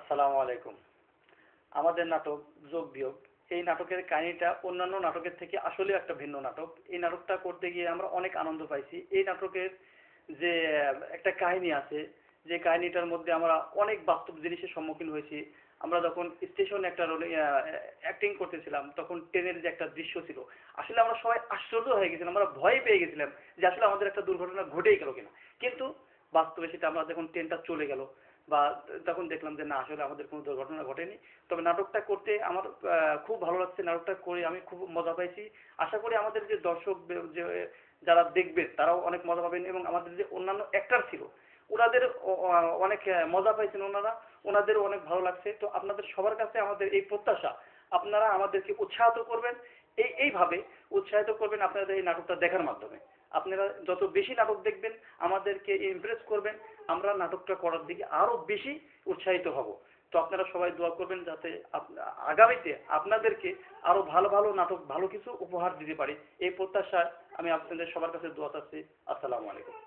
আসসালামু আলাইকুম। আমাদের নাটক যোগ বিয়োগ, এই নাটকের কাহিনীটা অন্যান্য নাটকের থেকে আসলে একটা ভিন্ন নাটক। এই নাটকটা করতে গিয়ে আমরা অনেক আনন্দ পাইছি। এই নাটকের যে একটা কাহিনী আছে, যে কাহিনীটার মধ্যে আমরা অনেক বাস্তব জিনিসের সম্মুখীন হয়েছি। আমরা যখন স্টেশনে একটা রোলে অ্যাক্টিং করতেছিলাম, তখন ট্রেনের যে একটা দৃশ্য ছিল, আসলে আমরা সবাই আশ্চর্য হয়ে গেছিলাম, আমরা ভয় পেয়ে গেছিলাম যে আসলে আমাদের একটা দুর্ঘটনা ঘটেই গেল কিনা। কিন্তু বাস্তবে সেটা আমরা যখন ট্রেনটা চলে গেল বা তখন দেখলাম যে না, আসলে আমাদের কোনো দুর্ঘটনা ঘটেনি। তবে নাটকটা করতে আমার খুব ভালো লাগছে, নাটকটা করে আমি খুব মজা পাইছি। আশা করি আমাদের যে দর্শক যে যারা দেখবে তারাও অনেক মজা পাবেন, এবং আমাদের যে অন্যান্য অ্যাক্টর ছিল ওনাদের অনেক মজা পাইছেন ওনারা, ওনাদেরও অনেক ভালো লাগছে। তো আপনাদের সবার কাছে আমাদের এই প্রত্যাশা, আপনারা আমাদেরকে উৎসাহিত করবেন, এইভাবে উৎসাহিত করবেন আপনাদের এই নাটকটা দেখার মাধ্যমে। আপনারা যত বেশি নাটক দেখবেন আমাদেরকে ইমপ্রেস করবেন, আমরা নাটকটা করার দিকে আরো বেশি উৎসাহিত হব। তো আপনারা সবাই দোয়া করবেন যাতে আগামীতে আপনাদেরকে আরো ভালো ভালো নাটক, ভালো কিছু উপহার দিতে পারি, এই প্রত্যাশায় আমি আপনাদের সবার কাছে দোয়া চাচ্ছি। আসসালামু আলাইকুম।